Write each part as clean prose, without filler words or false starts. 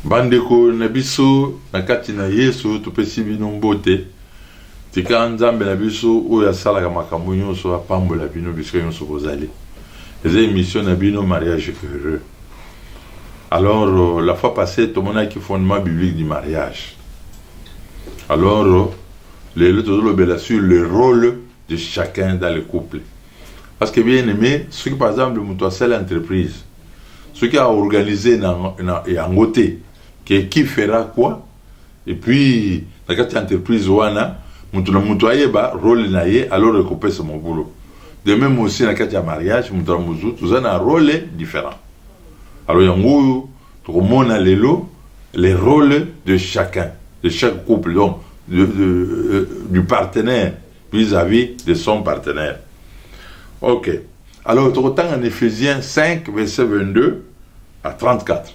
Bandeko na biso na kati na Yesu tupesi bino mbote. Tika nzambe na biso oyo asalaka makambo nyonso apambola bino biso nyonso bozali. Eza émission na bino mariage heureux. Alors la fois passée tout le monde a qui fondement biblique du mariage. Alors les autres sur le rôle de chacun dans le couple. Parce que bien aimé, ceux qui par exemple le seule entreprise, ceux qui a organisé et en côté qui fera quoi, et puis dans cette entreprise wana ba rôle naie alors recouper c'est mon boulot. De même aussi dans le mariage tous ont un rôle différent. Alors yango tout le monde a les rôles de chacun, de chaque couple, donc du partenaire vis-à-vis de son partenaire. Ok. Alors, tout autant en Éphésiens 5, verset 22 à 34.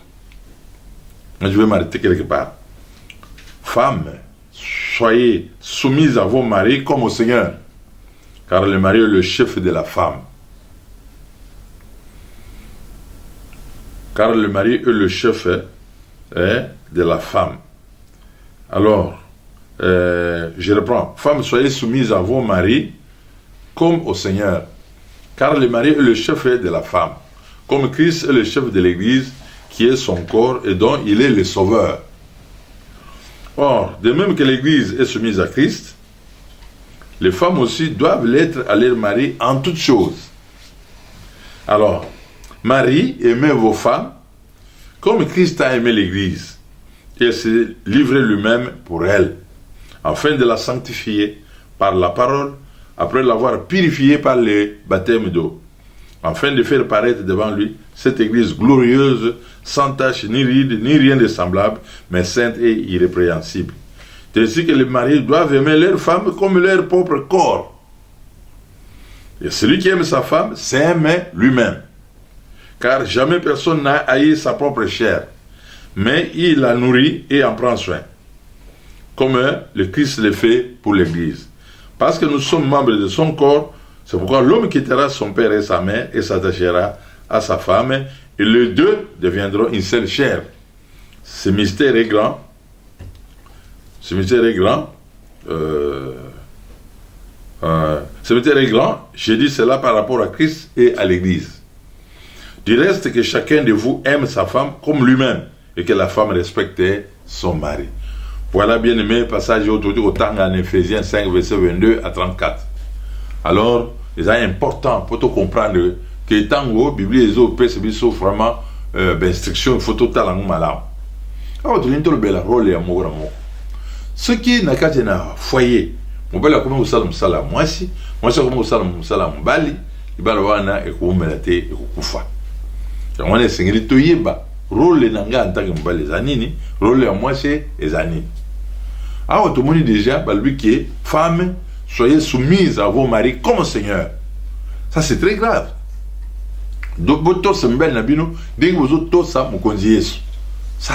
Je vais m'arrêter quelque part. Femmes, soyez soumises à vos maris comme au Seigneur, car le mari est le chef de la femme. Car le mari est le chef de la femme. Alors, je reprends. Femmes, soyez soumises à vos maris comme au Seigneur. Car le mari est le chef de la femme, comme Christ est le chef de l'Église, qui est son corps et dont il est le sauveur. Or, de même que l'Église est soumise à Christ, les femmes aussi doivent l'être à leur mari en toutes choses. Alors, mari, aimez vos femmes, comme Christ a aimé l'Église, et s'est livré lui-même pour elle, afin de la sanctifier par la parole, après l'avoir purifié par le baptême d'eau, afin de faire paraître devant lui cette église glorieuse, sans tache, ni ride, ni rien de semblable, mais sainte et irrépréhensible. C'est ainsi que les maris doivent aimer leur femme comme leur propre corps. Et celui qui aime sa femme s'aime lui-même. Car jamais personne n'a haï sa propre chair, mais il la nourrit et en prend soin, comme le Christ le fait pour l'église. Parce que nous sommes membres de son corps, c'est pourquoi l'homme quittera son père et sa mère et s'attachera à sa femme, et les deux deviendront une seule chair. Ce mystère est grand. Ce mystère est grand. Ce mystère est grand. J'ai dit cela par rapport à Christ et à l'Église. Du reste, que chacun de vous aime sa femme comme lui-même, et que la femme respecte son mari. Voilà, bien aimé, passage aujourd'hui au temps en Éphésiens 5, verset 22 à 34. Alors, c'est important pour te comprendre que tant que la Bible est vraiment instruction, il faut tout à l'heure. Alors, tu as le rôle et amour. Ce qui n'a qu'à être foyer, mon bel comme vous allez me moi si, moi c'est comme vous allez me bali, il va avoir et comme me et kufa. On est singli to yeba, rôle nanga en tant que mbali zanini, rôle à moi c'est zanini. Alors, tout le monde déjà, lui qui est femme, soyez soumise à vos maris comme au Seigneur. Ça, c'est très grave. Donc, ça,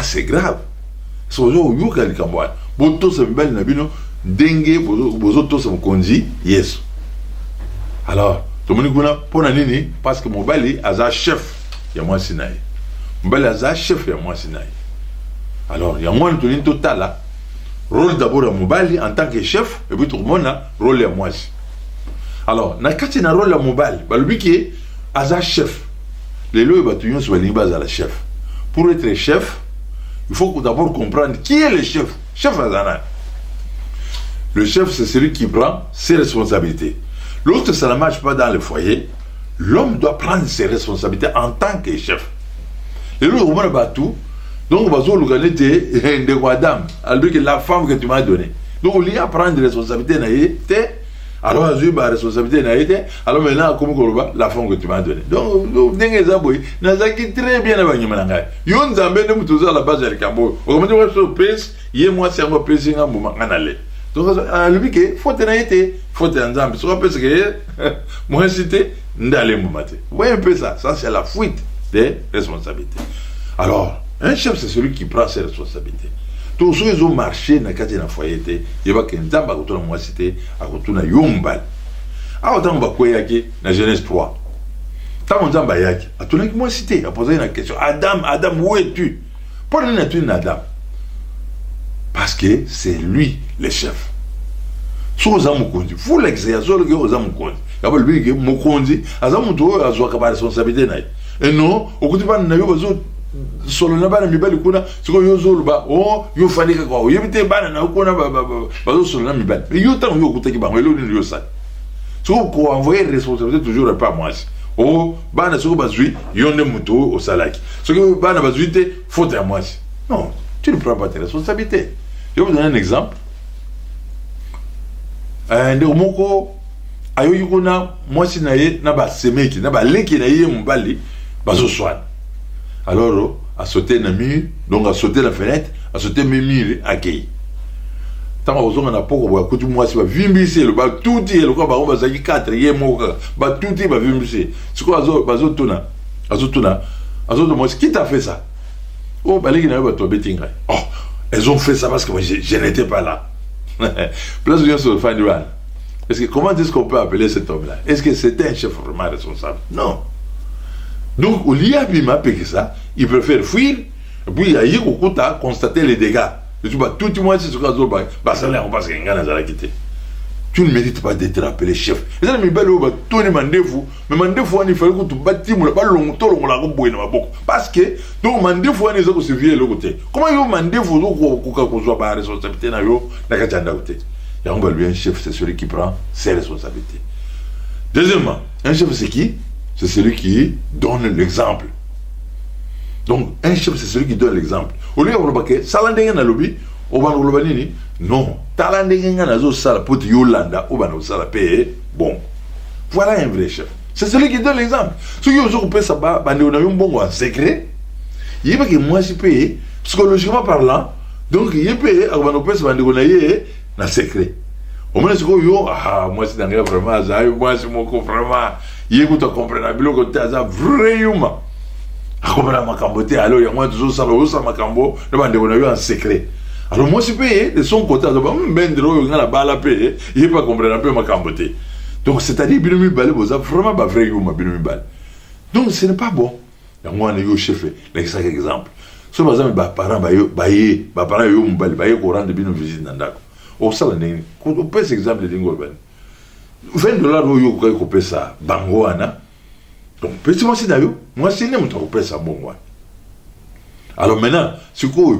c'est grave. Alors, tout le monde dit, parce que mon bali a un chef, il y a moi Sinaï. Mon bali a un chef, il y a moi Sinaï. Alors, il y a moi tout le total là. Rôle d'abord à Mobali en tant que chef, et puis tout le monde a rôle à moi. Alors, quand il y a un rôle à Mobali, lui qui est un chef, les lois bâtillons sont les bases à la chef. Pour être chef, il faut d'abord comprendre qui est le chef. Chef Azana. Le chef, c'est celui qui prend ses responsabilités. L'autre, ça ne marche pas dans le foyer. L'homme doit prendre ses responsabilités en tant que chef. Les lois, on va tout. Donc, on va se localiser de Guadam, alors que la femme que tu m'as donnée. Donc, au lieu de prendre des responsabilités, alors, on a la responsabilité, alors maintenant, comme la femme que tu m'as donnée. Donc, vous avez très bien avant de me dire. Yon Zambé ne me à la base de Cambo. On va dire que pèse, il moi, c'est un peu pesé en moment. Donc, lui, il faut faut un Zambé. Soit parce que moi, c'était d'aller me mater. Vous voyez un peu ça. Ça, c'est la fuite des responsabilités. Alors, un chef, c'est celui qui prend ses responsabilités. Tous ceux qui ont marché dans le foyer, il y a des gens qui ont été à Yombal. Alors, on va quoi dans la Genèse 3. Tant on a dit, à tout le monde cité, a posé une question. Adam, où es-tu? Pourquoi il n'y a pas Adam? Parce que c'est lui le chef. Si vous avez un vous l'exercez, vous avez un conduit. Il y a lui qui est mon conduit, vous avez une responsabilité. Et non, au côté de vous solo na bana mibali kuna siko yo zolo ba oh yo fanika kwa yo bite bana na kuna ba solo na mibali mais yo tan yo kutaki ba ngelo ni yo sa siko ko envoyer responsabilité toujours pas moi oh bana siko bazui yo ne muto au salaki siko bana bazui te faute à moi non tu ne prends pas tes responsabilités. Je vais vous donner un exemple. Ndeko moko ayo yikona moi si na ye na ba semeki na ba leki na ye mbali bazo swan. Alors, à sauter dans le mur, donc à sauter la fenêtre, à sauter mes murs, à qui? Tant qu'on a pas qu'on écoute moi si va vimbiser le bas tout dit le quoi va ça qui 4e mois va tout dit va vimbiser. C'est quoi azo tuna moi qui t'a fait ça? Oh bah les gars va tomber tinga. Oh, elles ont fait ça parce que moi je n'étais pas là. Place où sur le fin du an. Est-ce que comment est-ce qu'on peut appeler cet homme-là? Est-ce que c'était un chef vraiment responsable? Non. Donc, au lieu de ça, il préfère fuir, et puis il y a constater les dégâts. Tout le monde sait ce qu'on a passe tu ne mérites pas d'être appelé chef. Et ça, tout le monde mais mandez-vous, il fallait que tu bâtis, pas longtemps, parce que, donc, mandez-vous, il faut se virer le côté. Comment il mandez-vous, qu'on soit pas responsabilité, il y a un chef, c'est celui qui prend ses responsabilités. Deuxièmement, un chef, c'est qui? C'est celui qui donne l'exemple. Donc, un chef, c'est celui qui donne l'exemple. Au lieu de dire que Salandenga na lobby, on va nous le non. Talandenga na zo sala pour Yolanda, on va nous sala payer. Bon. Voilà un vrai chef. C'est celui qui donne l'exemple. Ceux qui ont coupé ça, on a un bon en secret. Il y a que moi, je paye, psychologiquement parlant. Donc, il y a payé, on va nous payer ça, on a secret. Au moins, c'est que moi, c'est vraiment, moi, c'est mon vraiment. Il écoute à comprendre, il y a un vrai humain. Alors, il y a moins de choses, ça m'a cambo, on a eu un secret. Alors, moi, je suis payé de son côté, il a pas payé, il n'est pas comprendre un peu ma camboté. Donc, c'est-à-dire, il y a vraiment un vrai humain. Donc, ce n'est pas bon. Il y a un chef, l'exact exemple. Si par exemple, les parents, les parents, ils ont une visite dans le au salon, on peut cet exemple de l'ingorban. $20 au yoga coupé ça, bangoana. Donc, petit moi c'est d'ailleurs, moi c'est né, on coupé ça bon. Alors maintenant, c'est quoi?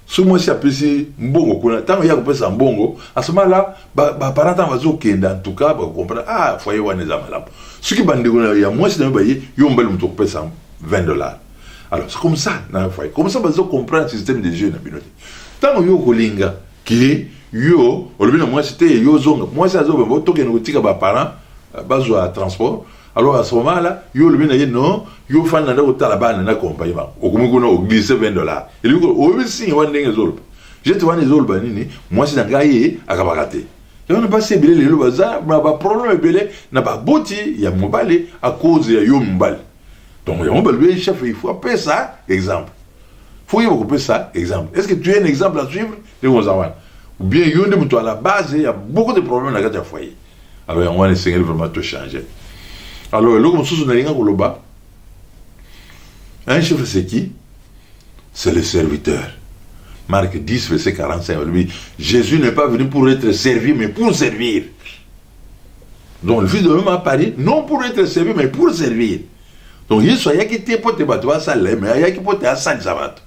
Si moi c'est apprécié bongo, tant qu'il y a coupé ça bongo, à ce moment-là, parents va se en tout cas, comprendre, ah, foyer ou un examen là. Ce qui bande il y a moi c'est d'ailleurs, il y a un bel coupé ça $20. Alors, c'est comme ça, dans le foyer. Comme ça, on comprend le système des jeunes. Tant qu'il y a un colinga qui yo olobina moi c'était yo zonga moi ça zo bo to keno tika ba parents bazwa transport alors à ce moment là yo olobina ye non yo fana na ko tala bana na compagnie ba okumukuna o glisser $20 et lui o bi si wandenge zolo je te wani zolo ba nini moi c'est ngaye akabakate et on a passé belé le baza ba problème belé na ba boti ya mobali à cause ya yo mbali donc ya mobali chef il faut appeler ça exemple faut y couper ça exemple est-ce que tu as un exemple à suivre de vos enfants? Ou bien il y a à la base, il y a beaucoup de problèmes dans le foyer. Alors on va essayer vraiment de changer. Alors là, comme ça, on a un chef, c'est qui? C'est le serviteur. Marc 10, verset 45. Lui, Jésus n'est pas venu pour être servi, mais pour servir. Donc le Fils de l'homme a parlé, non pour être servi, mais pour servir. Donc il y a qui te peut te battre, mais il y a qui peut te battre.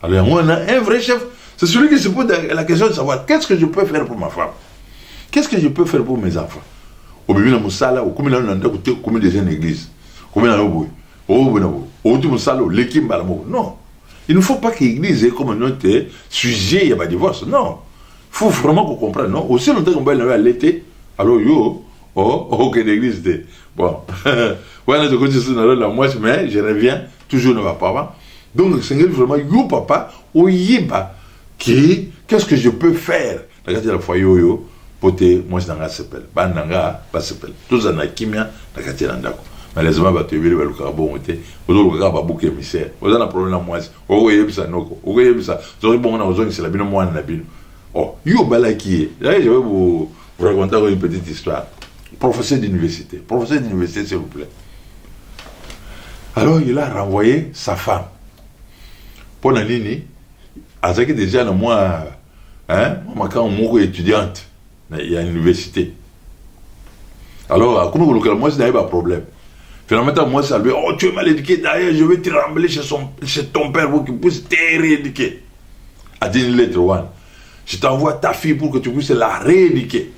Alors on a un vrai chef. C'est celui qui se pose la question de savoir qu'est-ce que je peux faire pour ma femme? Qu'est-ce que je peux faire pour mes enfants? Au bébé na musala, au combien on a combien de gens d'église? Combien on a au au tout musala, l'équipe balamo. Non. Il ne faut pas que l'église ait comme notre sujet à divorce. Non. Il faut vraiment qu'on comprenne. Non. Aussi longtemps qu'on va aller l'été, alors yo, que l'église était. Bon. Voilà, je continue sur la moi, mais je reviens toujours dans ma papa. Donc, c'est vraiment yo papa, ou yiba. Qu'est-ce que je peux faire? Regarde la foyer pour te moi c'est dans la sepel bananga pas sepel tous en akimia na katia ndako malheureusement ba te bile ba luka bon te ozo luka ba bouquet misère ozo na problème moi o yebisa noko o yebisa zo bon na ozo c'est la bino moi na bino oh yo balaki là je vais vous raconter une petite histoire. Professeur d'université s'il vous plaît. Alors il a renvoyé sa femme pour la nini azaki déjà na moi hein quand moko étudiante il y a une université alors à comment local moi c'est pas problème finalement moi ça lui oh tu es mal éduqué d'ailleurs je vais te ramener chez ton père pour qu'il puisse te rééduquer a dit une lettre one je t'envoie ta fille pour que tu puisses la rééduquer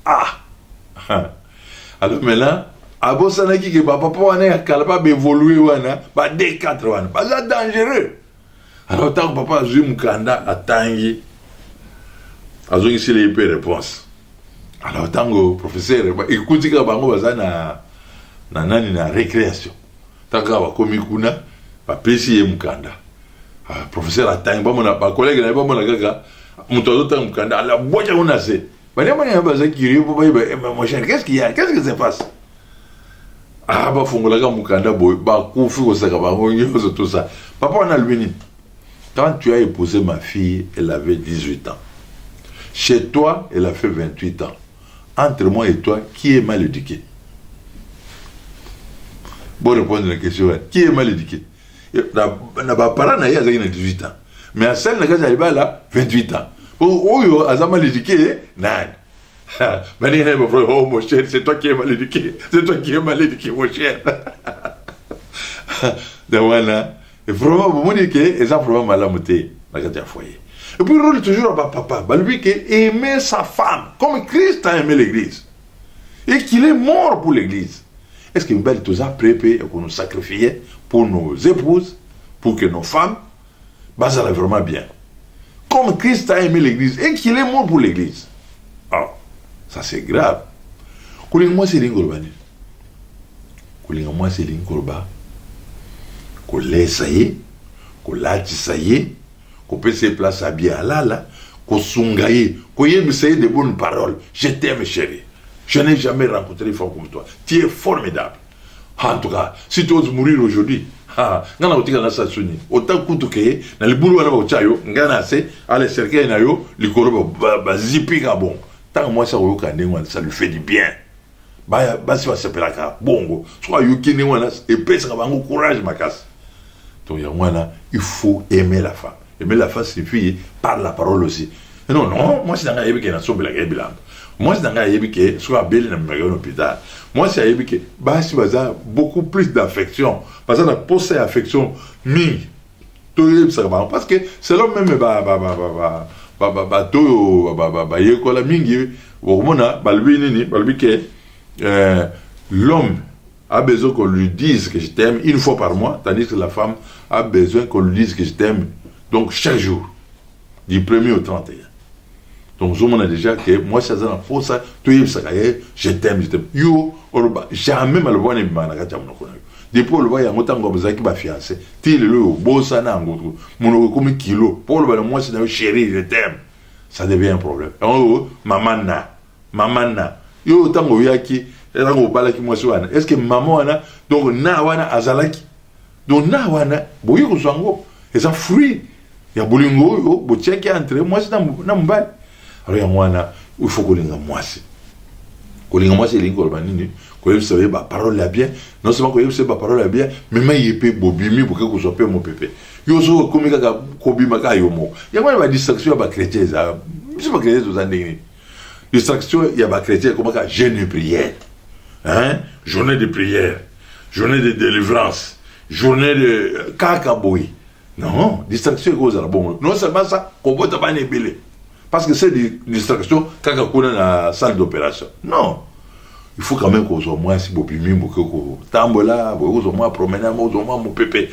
ah alors maintenant abo sanaki ke papa wana kalaba évoluer wana ba D4 wana ba dangereux alors tant que papa azui mukanda atangi azongi ici les réponse alors tant que professeur écoute ka bango bazana na nani na récréation tant que ba komi kuna ba pesi mukanda professeur atangi ba mona ba collègue na ba mona kaka muto azotanga mukanda ala boja una se ba ne mona ba zakiri bo ba mon cher qu'est-ce qu'il y a qu'est-ce qui se passe ah ba fungolaka mukanda boy ba kufi ko saka ba nyozo tout ça papa on a lui quand tu as épousé ma fille elle avait 18 ans chez toi elle a fait 28 ans entre moi et toi qui est mal éduqué bon répondre à la question qui est mal éduqué na ba parent na ya 18 ans mais à celle na là 28 ans oh a mal éduqué nan oh mon cher, c'est toi qui es mal éduqué. C'est toi qui es mal éduqué, mon cher. Donc voilà. Et vraiment, vous me dites que ça vraiment mal amuté dans le foyer. Et puis, il toujours à papa. Lui qui aimait sa femme, comme Christ a aimé l'église. Et qu'il est mort pour l'église. Est-ce que nous sommes tous préparés pour nous sacrifier pour nos épouses, pour que nos femmes, bah, ça va vraiment bien. Comme Christ a aimé l'église et qu'il est mort pour l'église. Alors, ça c'est grave. Kulinga moi c'est lingolba ni. Kulinga moi c'est lingolba. Ko lesa ye, ko latisa ye, ko pese place à bien alala, ko sunga ye, ko yebisa ye de bonnes paroles. Je t'aime chérie. Je n'ai jamais rencontré une femme comme toi. Tu es formidable. En tout cas, si tu oses mourir aujourd'hui, ngana otika na sasuni. Autant kutuke na libulu wana ba chayo, ngana se ale cercle na yo, likolo ba zipika bon. Tant que moi ça lui fait du bien. Bah si va s'appeler la bongo. Soit yuki ne wana et pèse ka bango courage makas. Donc il faut aimer la femme. Aimer la femme signifie par la parole aussi. Et non moi c'est dans yebi ke na sombe la bilan. Moi c'est dans yebi ke soit belle na magasin hôpital. Moi c'est yebi ke bah si baza beaucoup plus d'affection. Parce que la possède affection mi. Parce que c'est l'homme même yekola mingi womona balbi que l'homme a besoin qu'on lui dise que je t'aime une fois par mois, tandis que la femme a besoin qu'on lui dise que je t'aime donc chaque jour du 1er au 31. Donc je m'en ai déjà que moi ça dans pour ça je t'aime yo jamais malvoine manaka chamno kono depuis le voyage motango bazaki ba fiancé ti le bossa na ngoto monoko comme kilo pour le moi c'est chérie je t'aime ça devient un problème oh mamana yo tango yaki rango balaki moi soana est-ce que maman wana donc na wana azalaki donc na wana boyi ko sango et ça fruit ya bolingo yo bo checker entre moi c'est na mbali alors ya mwana il faut kolinga moi c'est kolinga moi c'est lingo banini ko yebisa ba parole la bien non seulement ko yebisa ba parole la bien mais ma yepe bobimi pour que ko sope mon pépé yo so komika ka kobima ka yo mo ya mwana ba distraction ba chrétien ça c'est pas chrétien aux andini distraction ya ba chrétien comme ka jeûne de prière hein journée de prière journée de délivrance journée de kakaboy non distraction cause la bon non seulement ça ko bota ba ne belé parce que c'est des distractions kaka kuna na salle d'opération non. Il faut quand même qu'on soit moins si bobimi moko tambola bo ko moins promener mo zo mo pépé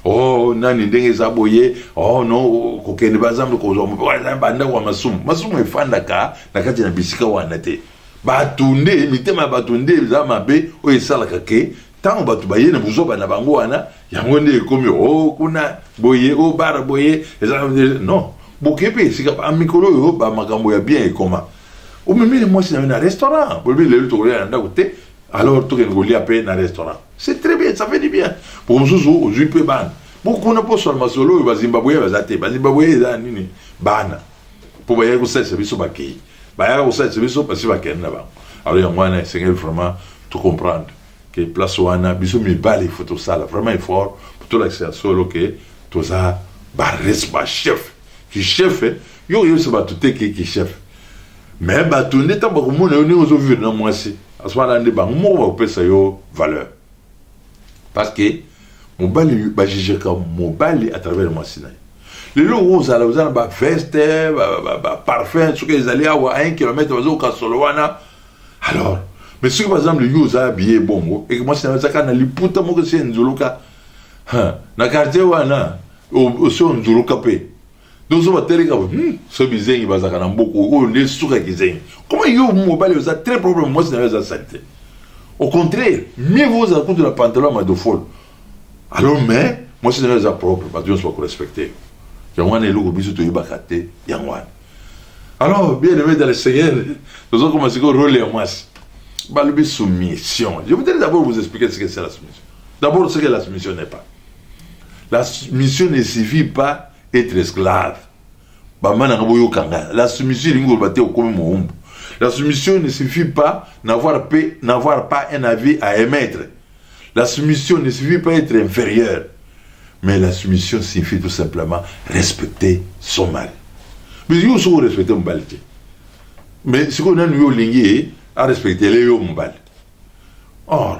oh nani ndenge zaboye oh non ko kende bazambe ko zo mo banda wa masumu efanda ka na kati na bisika wana te batunde mitema batunde za mabe o esala kake tant batu bayene buzoba na bango wana yango nde komi oh kuna boye o bara boye non bokepe sika amikolo yo ba makambo ya bien et comment. Ou même moi, c'est dans un restaurant. Alors, tu as un restaurant. C'est très bien, ça fait du bien. Pour nous, on joue peu ban. Beaucoup n'a pas seulement solo, il va Zimbabwe, il va zater. Zimbabwe, il va nini. Ban. Pour que vous sachiez, c'est ça qui. Vous sachiez, c'est ça parce que vous avez là-bas. Alors, moi, c'est vraiment tout comprendre. Que place où on a, bisous, mais bas les photos, ça, vraiment fort. Pour tout l'accès à solo, que tout ça, ba chef qui chef yo se ba tout qui chef mais ba tout n'étant pas comme on est aux vu dans moi c'est à ce moment-là ne ba mo ba pesa yo valeur parce que mobali ba juger comme mobali à travers moi sinai les lots aux ala ba veste ba parfum ce que les allaient avoir 1 kilomètre au Kasolowana alors mais si par exemple yo za habillé bongo et que moi c'est ça kana liputa mo que c'est nzuluka na quartier wana au son nzuluka pe donc ça va tellement ce bizengi bazaka na mboko o ne suka kizengi comment yo mobali ça très problème moi c'est ça santé au contraire mieux vaut ça contre la pantalon ma de folle alors mais moi c'est ça propre parce que on soit respecté yangwana eloko biso to yibakate yangwana alors bien aimé dans le Seigneur nous avons commencé au rôle en masse balubi soumission je voudrais d'abord vous expliquer ce que c'est la soumission d'abord ce que la soumission n'est pas la soumission ne suffit pas être esclave la soumission la soumission ne suffit pas n'avoir pas un avis à émettre. La soumission ne suffit pas être inférieur. Mais la soumission signifie tout simplement respecter son mari. Mais il faut respecter mon mari. Mais ce qu'on a nous lié à respecter les mon mari. Or,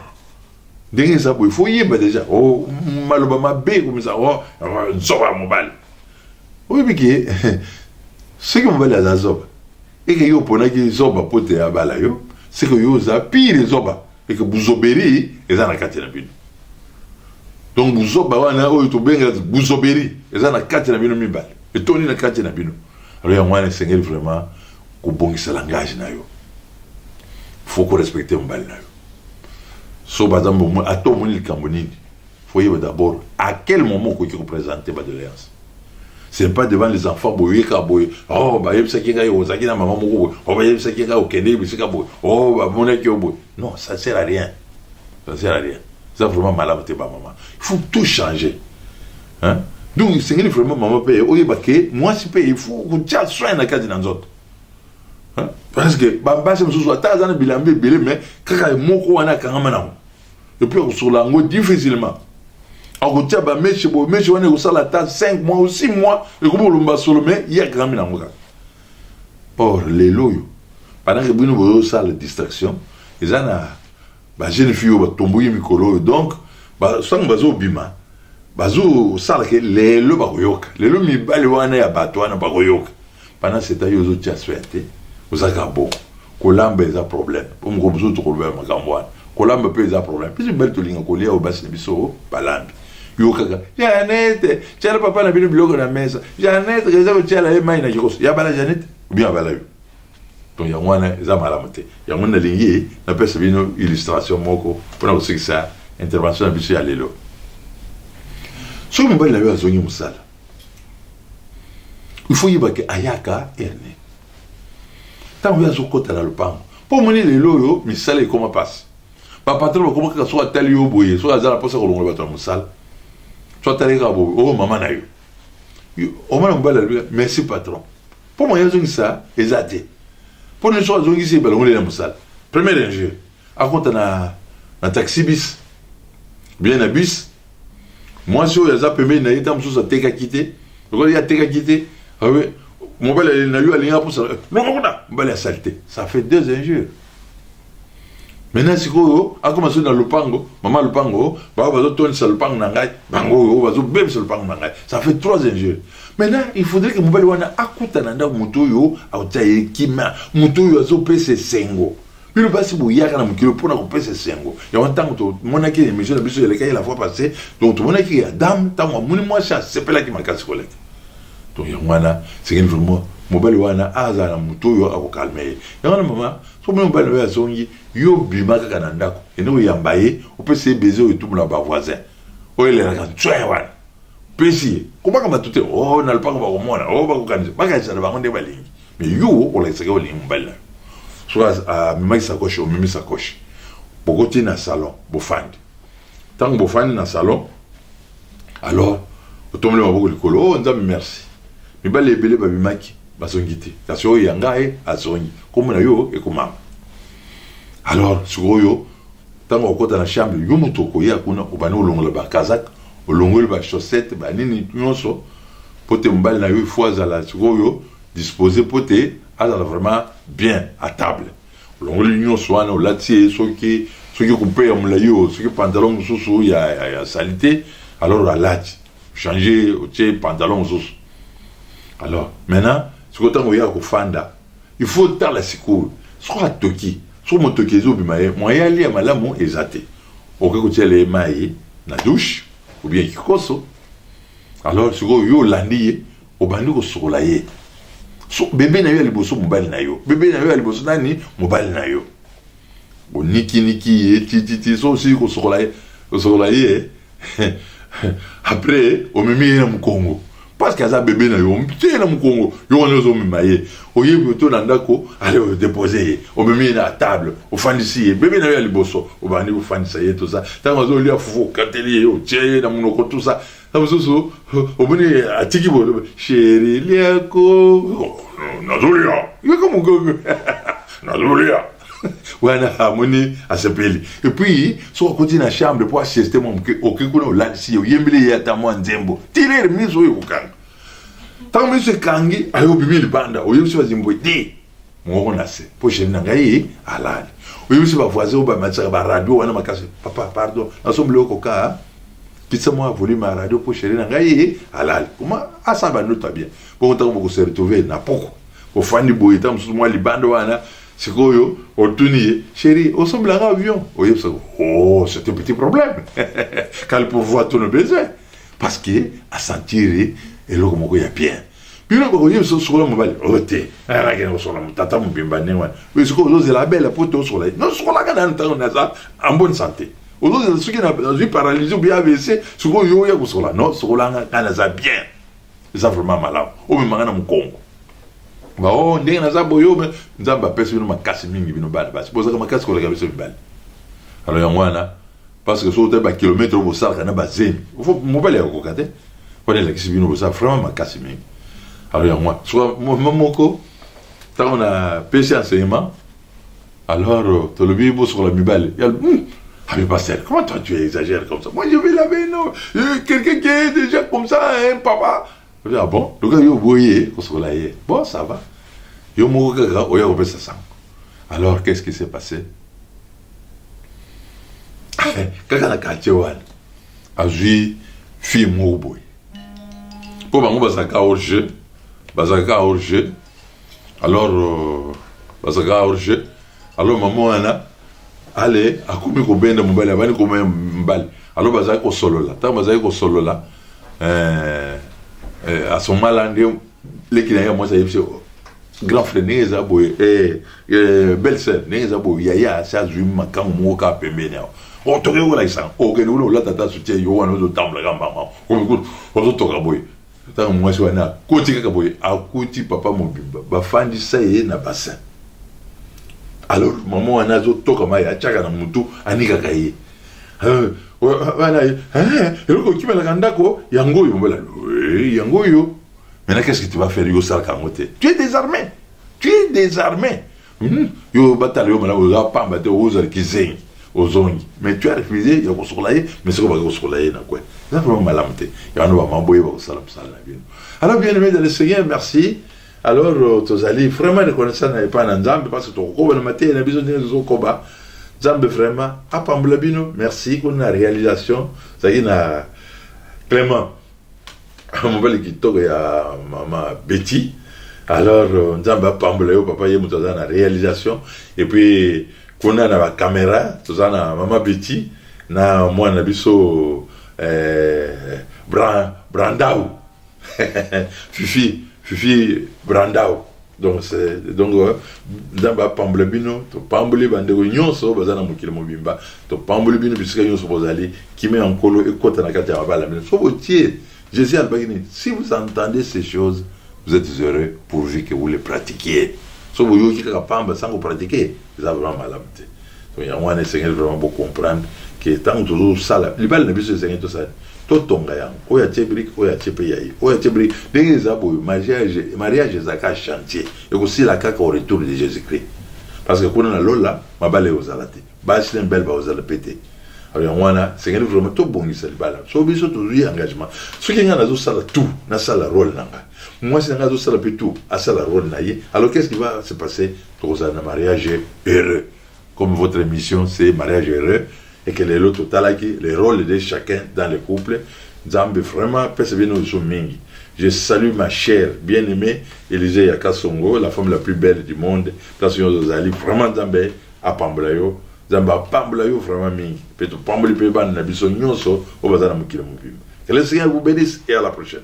il faut y aller déjà. Oh, malheureusement, comme ça, oh, zoba mon mari. Oui, mais ce que mon mari a zoba. Et que yo pona ki zoba pote ya bala yo, c'est que yo za pire zoba et que buzoberi eza na kati na bino. Donc buzoba wana oyo to benga buzoberi eza na kati na bino mibale. Et toni na kati na bino. Alors ya mwana Seigneur vraiment ko bongisa langage na yo. Faut qu'on respecte mbali na yo. So bazambo mo ato mo ni kambonini. Faut y d'abord à quel moment ko ki représenter ba doléance. Ce n'est pas devant les enfants, oh, bah, il y a ça qui est au Zakina, maman, oh, bah, il y a ça qui est au Kenya, oh, bah, mon équipe, non, ça ne sert à rien. Ça ne sert à rien. Ça, vraiment, malade, maman. Il faut tout changer. Hein? Donc, c'est vraiment, maman, paye, oh, bah, moi, si paye, il faut que tu aies soin de la case dans autres. Parce que, bah, c'est ce soit, tu as un bilan, mais, quand il y a un mot, on a quand même. Et puis, on se l'a difficilement. Alors, tu as mais je vais au la tasse 5 mois ou 6 mois, et comme on l'a solo, mais il y a grand mina. Or, les loyaux, pendant que nous avons la distraction, ils ont une jeune fille qui tombe au donc, sans bazo bima, bazo sala que les loyaux bagoyoka, les loyaux mi baliwana ya batouana bagoyoka. Pendant ce temps, ils ont souhaité, vous avez un bon, Colombe a un problème, pour me comprendre tout problème, ma gamboine. Colombe peut avoir un problème, puis une belle tolinga colia au bas de biso, balambi. Jeannette, tu as le papa na bino biloko na mesa. Jeannette, réserve tu as la main na jikos. Ya bala Jeannette ou bien bala yo. Donc ya mwana za malamote. Ya mwana lingi na pesa bino illustration moko pour na que ça intervention na biso ya lelo. So mo bala yo azongi musala. Il faut y bake ayaka erne. Tant ya zokota na lupango. Pour moni lelo yo misala e comment passe. Ba patron comment ka so atali yo boye, so azala posa ko longola bato musala. Soit allé oh maman na yo. Au moins on va la merci patron. Pour moi ils ont ça exacté. Pour les choses ils ont ici balon les musal. Premier enjeu. À compte na taxi bis. Bien na bis. Moi si on a permis na itam sous sa teka quitter. Il y a teka quitter. Ah oui. Mon bel na yo alinga pour ça. Non la saleté. Ça fait 2 injures. Maintenant, si vous avez commencé dans le pango, maman le pango, vous avez tourné sur le pango, vous avez même sur le pango. Ça fait 3 injures. Maintenant, il faudrait que vous ayez un akuta nanda mutoyo, autaye kima, mutoyo azo pese sengo. Mais le basi vous y a un kilo pour nous pese sengo. Il y a un temps où mon aki est mission de biso de l'écaille la fois passée, donc mon aki est dame, tant moi chasse, c'est pas là qui m'a cassé collègue. Donc il y a un c'est vraiment mobile wana aza na mutoyo akokalme. Il y a un moment, so mon mobile wa zongi yo bima kaka na ndako ene yamba ye opese baiser o tout na ba voisin o ele na tsoya wana pesi ko baka matute o na lpanga ba ko mona o ba ko kanisa baka tsana ba ngonde balingi mais yo o la tsaka o lingi mbala so a mima sacoche o mimi sacoche bogoti na salon bofandi tant bofandi na salon alors o tomle ba boko likolo o nzambe merci mi ba lebele ba bimaki ba songiti kasi o yanga e azongi comme na yo e ko mama. Alors, sur yo, tant qu'on compte dans la chambre, yo mutoko ya kuna ubani olongola ba kazak, olongola ba chaussette, ba nini nyonso, pour te mbali na yo, il faut azala sikoyo disposer pour te azala vraiment bien à table. Longoli nyonso wana olatie soki coupé ya mulayo, soki pantalon mususu ya salité, alors alati changer otie pantalon mususu. Alors maintenant sikoyo tango ya kofanda, il faut tala sikoyo soit toki, soit motoki zo bimaye, moya li ya malamu ezate. Oke kotia le mai na douche ou bien kikoso. Alors sikoyo yo landiye obandi ko sokola ye. So bébé na yo liboso mobile na yo. Bébé na yo liboso nani mobile na yo. Bon niki ti so si ko sokola ye. Après o memi na mukongo. Parce que ça bébé na yo, mpi na mukongo, yo on zo mimaye. Oye boto na ndako, aller déposer. O memi na table, o fandisi bébé na yo liboso, o bandi o fandisa ye tout ça. Tant zo lia fufu kateli o tie na munoko tout ça. Ça so o boni atiki bo chéri liako. Nazolia. Yo comme gogo. Nazolia. Wana harmonie à ce pays. Et puis, so côté na chambre pour assister mon okekuno lansi yo yembele ya tamwa nzembo. Tirer miso yo kanga. Tant monsieur kangi ayo bibi libanda, oyo so zimbo di. Mo na se. Po chena ngai alali. Oyo so ba voisin ba matsa ba radio wana makasi. Papa pardon. Na so mloko ka. Kitsa moi volume à radio po chena ngai alali. Comment asa ba nota bien. Pour tant ko se retrouver na poko. Ko fani boita mso moi libanda wana. C'est quoi, Otuni, chérie, au sommet d'un avion. Oh, c'est un petit problème. Quand le pouvoir tourne baiser. Parce que, à sentir, et là, comme il y a bien. Puis là, quand il y a sur le mobile, oh, t'es, sur la tata, mon bimbané, mais ce qu'on ose la belle, pour tout sur la. Non, sur la canne, en bonne santé. Aux autres, ceux qui n'ont pas paralysé ou bien AVC, ce qu'on y a sur la. Non, sur la canne, ça bien. C'est vraiment malade. Au même moment, mon Congo. Bah oh ndenge na zaboyo mais nzamba pesa bino makasi mingi bino bana basi boza ka makasi ko la kabisa bibali alors ya mwana parce que so te ba kilomètre bo sala kana ba zemi faut mobile ya ko kate pone la kisi bino bo sala vraiment makasi mingi alors ya mwana so momoko ta on a pêché enseignement alors to le bibo sur la mibale ya ah mais pasteur comment toi tu exagères comme ça moi je vais laver non quelqu'un qui est déjà comme ça hein papa. Ah bon, le gars, il voyait, bon, ça va. Il a ça. Alors, qu'est-ce qui s'est passé? Quand on a quartier, a joué film au boy. Pour moi, bazaka au jeu. Alors, bazaka au jeu. Alors, maman, Anna, allez, à combien qu'on bende mon bal, à combien mbal. Alors, bazaka au solo là. Tant bazaka au solo là. À son mal, les clients, moi, ça y est, grand frère, n'est pas beau, belle sœur, n'est pas beau, yaya, ça, je m'accorde, moi, qu'à pémé, on te revoit là, ça, ok, nous, là, tata, soutien, yo, on nous temple, maman, on te revoit, tant moi, je suis là, côté, kaboy, à côté, papa, mon bimba, ba, fan du ça y est, n'a pas ça. Alors, maman, on a tout, comme il y a tchaka dans mon tout, anika kaye. Voilà, et le qui m'a la gandako, yango, yango yo. Maintenant, qu'est-ce que tu vas faire, yo sal kamote? Tu es désarmé. Yo bataille, yo malabo, pas battre aux arquisins, aux ongles. Mais tu as refusé, yo consolaye, mais c'est qu'on va consolayer, n'a quoi. C'est vraiment malamté. Il y a un m'emboyer, va salam salam. Alors, bien aimé dans le Seigneur, merci. Alors, tous allez, vraiment, reconnaissant n'est pas un Nzambe, parce que ton combat le matin, il a besoin de son combat. Nzambe vraiment, à Pamblabino, merci pour la réalisation. Ça y est, Clément, mon bel qui toque à maman Betty. Alors, Nzambe à Pamblabino, papa, il y a la réalisation. Et puis, qu'on a la caméra, tout ça, maman Betty, na moi, na biso, Brandao, Fifi Brandao. Donc Nzamba Pamblabino, to Pamboli bandeko nyonso bazana mokili mobimba, to Pamboli bino bisika nyonso bozali qui met en colo et kota na kati ya bala bino. So botier, Jésus albagini, si vous entendez ces choses, vous êtes heureux pourvu que vous les pratiquiez. So boyo ki ka pamba sans vous pratiquer, ça vraiment malamte. Donc il y a un Seigneur vraiment beaucoup comprendre que tant toujours ça là, les balles na biso Seigneur tout ça. Totonga yang oya tebrik oya tepeyai oya tebrik ndenge zabo mariage zaka chantier et aussi la kaka au retour de Jésus-Christ parce que kuna na lola mabale ozalate basi len belle ba ozala pété alors wana Seigneur vraiment to bongisa libala so biso to lui engagement ce qui ngana zo sala tout na sala rôle nanga moi c'est ngana zo sala tout à sala rôle na ye alors qu'est-ce qui va se passer dans un mariage heureux comme votre émission c'est mariage heureux et que les autres talaki les rôles de chacun dans le couple Zambe vraiment persévérer nos mingi. Je salue ma chère bien-aimée Élisée Yakasongo, la femme la plus belle du monde. Vraiment Zambe à Pamblayo. Zambe à Pamblayo vraiment mingi. Peut-être Pamblayo peut ban na biso nyonso au bazar mukila mubimba. Que le Seigneur vous bénisse et à la prochaine.